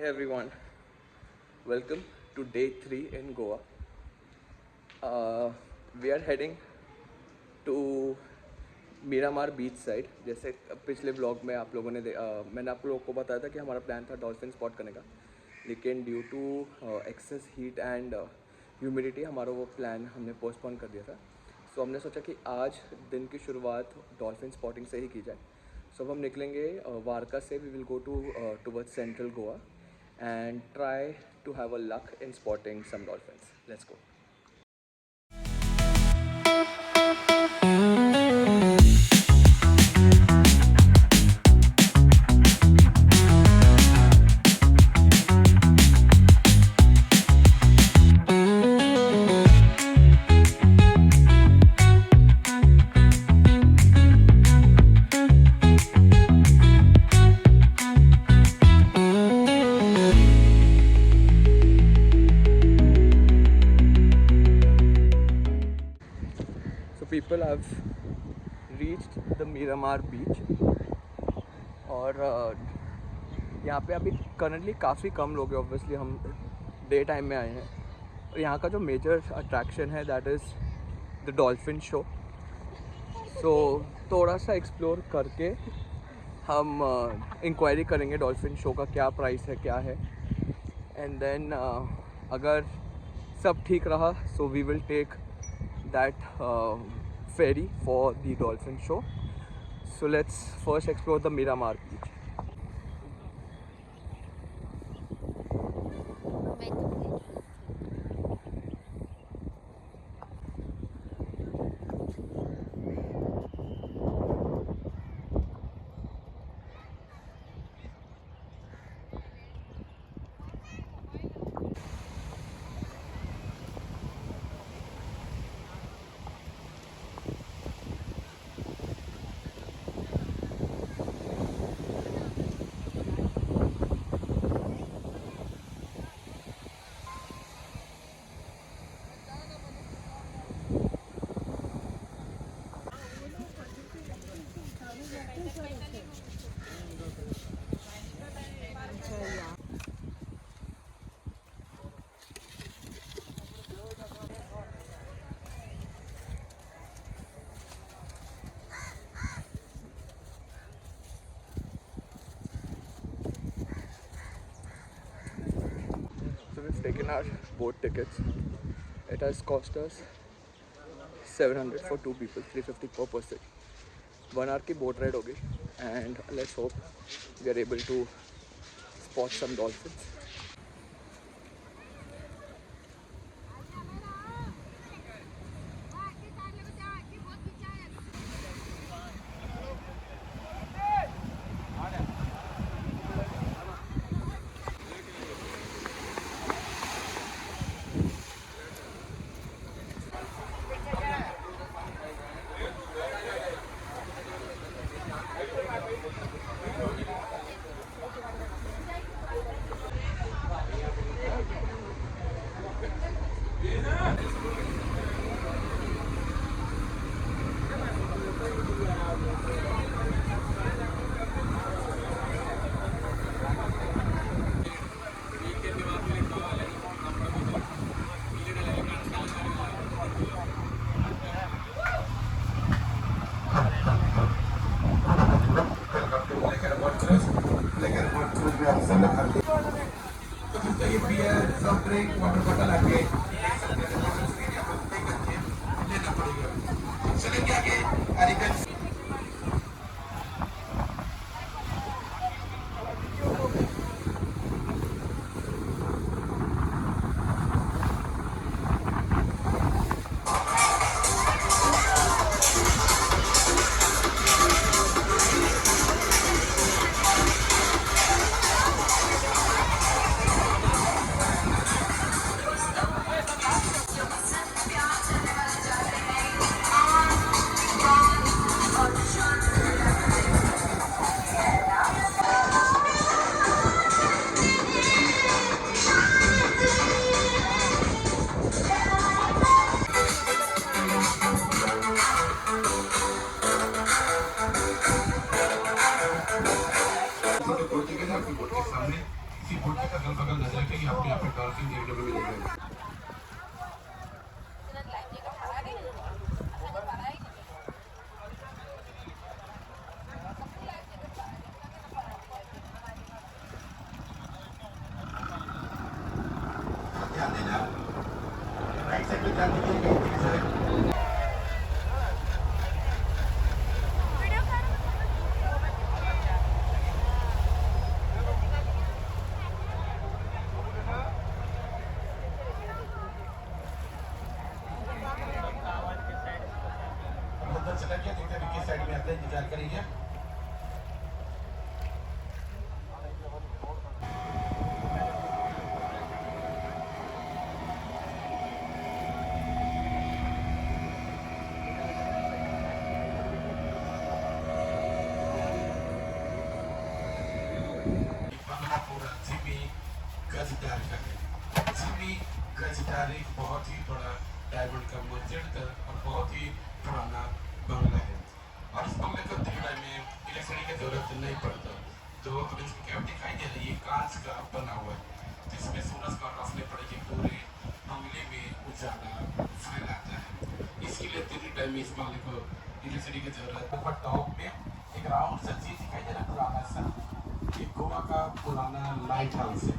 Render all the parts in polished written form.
Hey everyone, welcome to day 3 in Goa. We are heading to Miramar beach side. जैसे पिछले blog में आप लोगों ने मैंने आप लोगों को बताया था कि हमारा प्लान था डॉल्फिन स्पॉट करने का, लेकिन due to excess heat and humidity हमारा वो प्लान हमने पोस्टपोन कर दिया था. सो हमने सोचा कि आज दिन की शुरुआत डॉल्फिन स्पॉटिंग से ही की जाए. सो अब हम निकलेंगे वारका से. We will go towards central Goa and try to have a luck in spotting some dolphins. Let's go. People have reached the Miramar beach और यहाँ पे अभी करंटली काफ़ी कम लोग हैं. ऑब्वियसली हम डे टाइम में आए हैं और यहाँ का जो मेजर अट्रैक्शन है that is the dolphin show. So थोड़ा सा एक्सप्लोर करके हम इंक्वायरी करेंगे डॉल्फिन शो का क्या प्राइस है, क्या है, एंड देन अगर सब ठीक रहा so we will take that ferry for the dolphin show. So let's first explore the Miramar beach. So we've taken our boat tickets. It has cost us 700 for 2 people, 350 per person. 1 hour की boat ride होगी and let's hope we are able to spot some dolphins. सब drink water bottle आके लेना पड़ेगा. चलेंगे आगे. ही आपको यहाँ पे डॉल्फिन देखने को मिलेगा। ध्यान देना, राइट साइड पे ध्यान दीजिए। अंदर चला गया, देखते हैं किस साइड में आते हैं, इंतजार करेंगे। बंगलापुरा जिमी गजदार का है। जिमी गजदार एक बहुत ही बड़ा डायमंड का मर्चेंट था और बहुत ही पुराना बंगला है। और इस बंगले को देखने में इलेक्ट्रिसिटी की जरूरत नहीं पड़ता। तो अब इसकी कैप दिखाई दे रही है, कांच का बना हुआ है जिसमें सूरज का रोशनी पड़ के पूरे बंगले में उजाला फैलाता है। इसके लिए दिन टाइम इस बंगले को इलेक्ट्रिसिटी की जरूरत है। ऊपर टॉप में एक राउंड सा चीज दिखाई दे रहा है, पुराना सा। ये गोवा का पुराना लाइट हाउस है।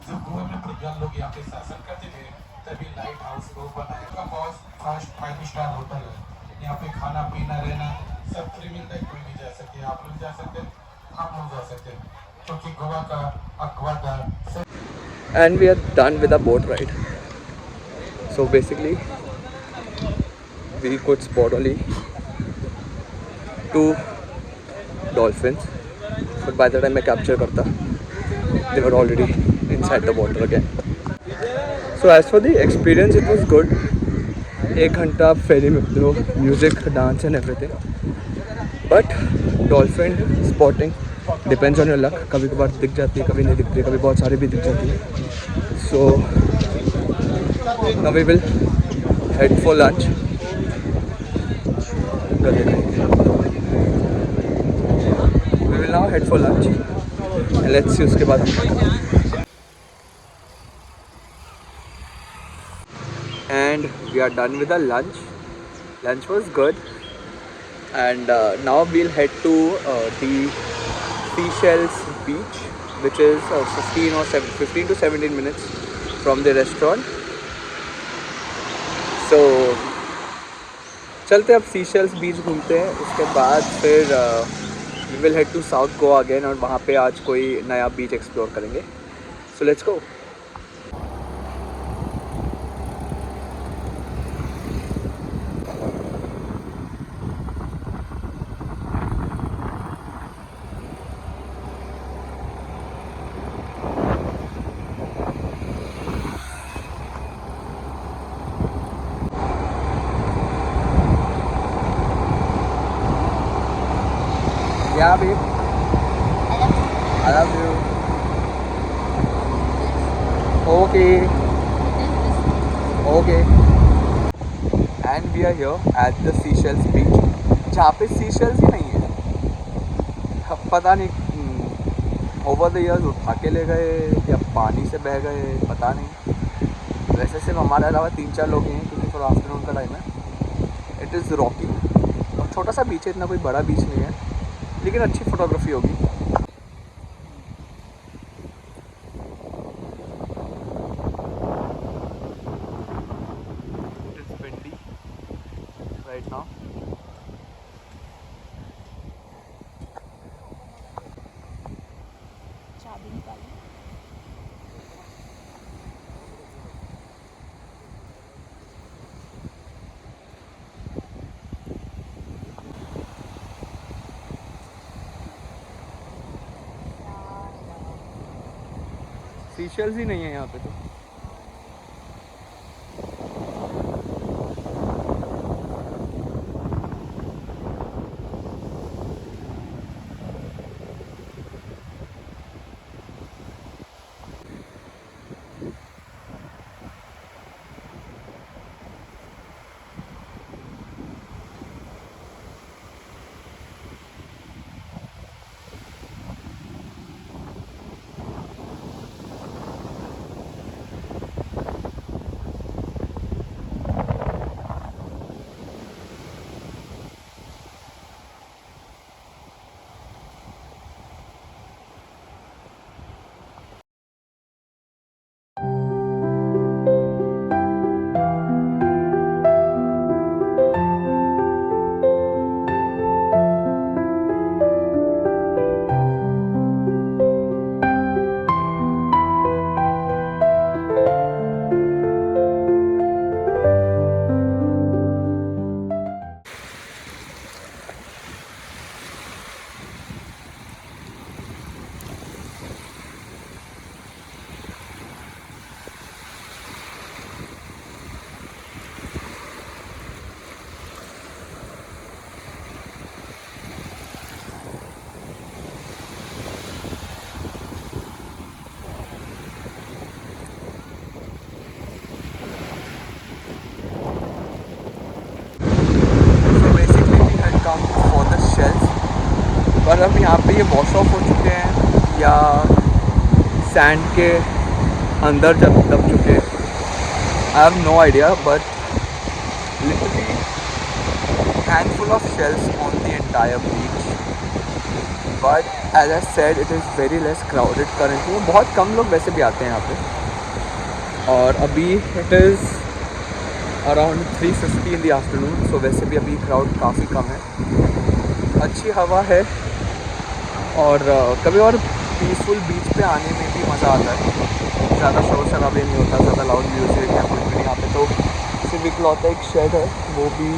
जब गोवा में पुर्तगाल लोग यहाँ पे शासन करते थे तभी लाइट हाउस को बनाया। का बहुत फास्ट 5 स्टार होटल है। यहाँ पे खाना पीना रहना सब फ्री मिलता है। कोई भी जा सकते हैं, आप लोग जा सकते हैं, हम लोग जा सकते हैं, क्योंकि गोवा का Aguada. And we are done with the boat ride. So basically we could spot only 2 dolphins, but by the time I capture karta they were already inside the water again. So as for the experience, it was good. 1 घंटा आप फेरी में उतरो, music, dance and everything. But dolphin spotting depends on your luck. कभी कभार दिख जाती है, कभी नहीं दिखती, कभी बहुत सारी भी दिख जाती है. So now we will head for lunch. We will now head for lunch and let's see उसके बाद हम. And we are done with the lunch. Lunch was good, and now we'll head to the Seychelles beach, which is 15 to 17 minutes from the restaurant. So चलते अब Seychelles beach घूमते हैं. उसके बाद फिर we will head to South Goa again, और वहाँ पे आज कोई नया बीच एक्सप्लोर करेंगे. So let's go. Yeah, babe. I love you. Okay. Okay. And we are here at the Seychelles beach. जहाँ पे Seychelles ही नहीं है. अब पता नहीं ओवर द ईयर्स उठा के ले गए या पानी से बह गए, पता नहीं. वैसे सिर्फ हमारे अलावा 3-4 लोग हैं, क्योंकि थोड़ा आफ्टरनून का टाइम है. इट इज़ रॉकी और छोटा सा बीच है, इतना कोई बड़ा बीच नहीं है, लेकिन अच्छी फोटोग्राफी होगी. It is windy right now. चाबी निकाली. सीशेल्स ही नहीं है यहाँ पे तो. ये वॉश ऑफ हो चुके हैं या सैंड के अंदर जब दब चुके हैं, I have no idea, but literally handful of shells on the entire beach. But as I said, it is very less crowded currently. बहुत कम लोग वैसे भी आते हैं यहाँ पे, और अभी it is around 3:50 in the afternoon, so वैसे भी अभी क्राउड काफ़ी कम है, अच्छी हवा है, और कभी और पीसफुल बीच पे आने में भी मज़ा आता है। ज़्यादा शोर शराबे नहीं होता, ज़्यादा लाउड म्यूज़िक या कुछ भी नहीं। यहाँ पे तो सिर्फ इकलौता एक शेड है, वो भी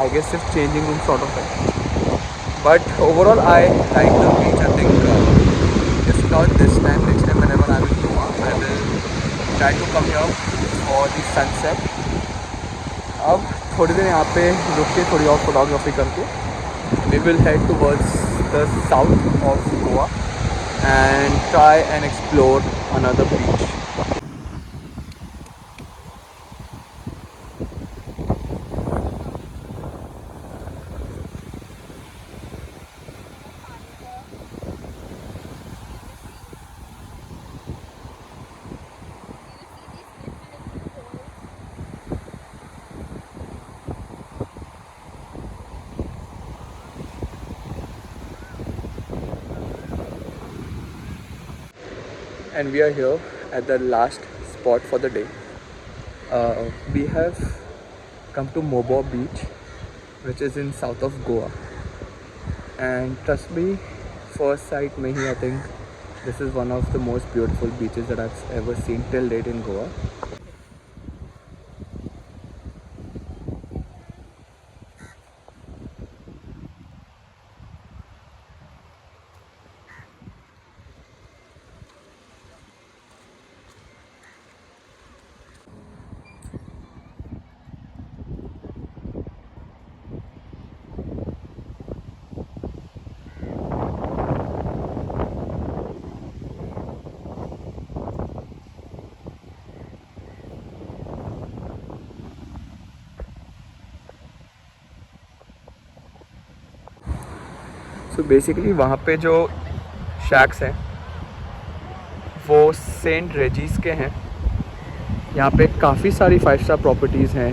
आई गेस सिर्फ चेंजिंग रूम सॉर्ट ऑफ है। But overall I like the beach. I think if not this time, next time whenever I will go, I will try to come here for the sunset. अब थोड़ी देर यहाँ पे रुक के थोड़ी और photography करके we will head towards the south of Goa and try and explore another beach. And we are here at the last spot for the day. We have come to Mobor Beach, which is in south of Goa. And trust me, first sight mein hi, I think this is one of the most beautiful beaches that I've ever seen till date in Goa. तो basically वहाँ पे जो shacks हैं वो Saint रेजिस के हैं। यहाँ पे काफ़ी सारी 5 स्टार प्रॉपर्टीज़ हैं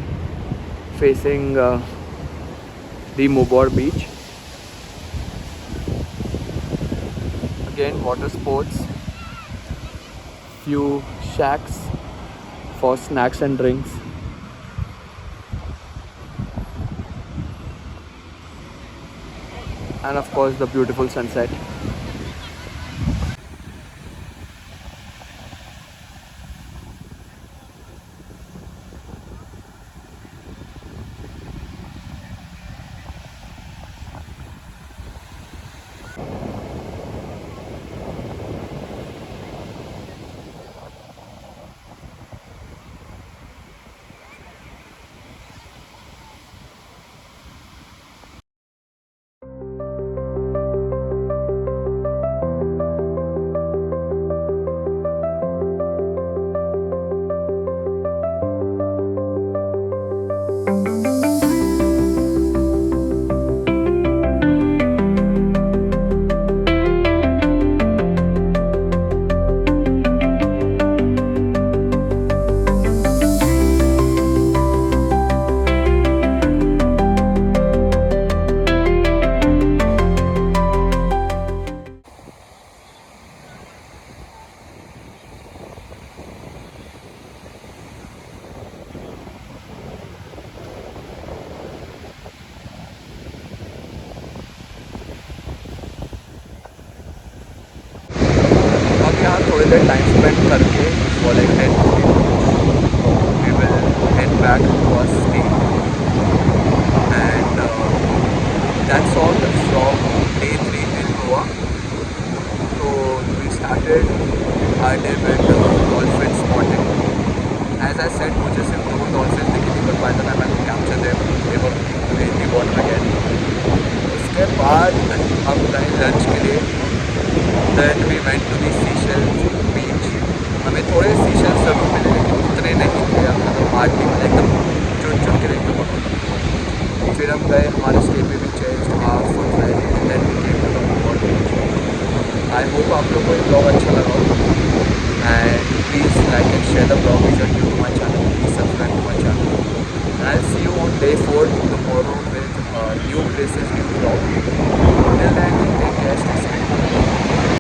facing the Mobor beach. Again water sports, few shacks for snacks and drinks. And of course the beautiful sunset. यहाँ थोड़ी देर टाइम स्पेंड करके we will head back to our stay, and that's all from day 3 in Goa. So we started our day with dolphin spotting. As I said, मुझे सिर्फ 2 dolphins दिखी थी, but by the time I could capture them, they were in the water again. उसके बाद हम गए lunch के लिए. Then we went to the Seychelles beach. हमें थोड़े Seychelles ज़रूर मिले, लेकिन उतने नहीं थे, मतलब हार्डली मिले, एकदम चुन के रहते बहुत. फिर हम गए, हमारे स्टे पे भी change, our food went, then we came to the Mobor beach. I hope आप लोग को ये ब्लॉग अच्छा लगा हो, and please like and share the blog which are new to my channel, please subscribe to my channel, and I'll see you on day 4 tomorrow with new places, new vlog. Till then, take care, stay safe.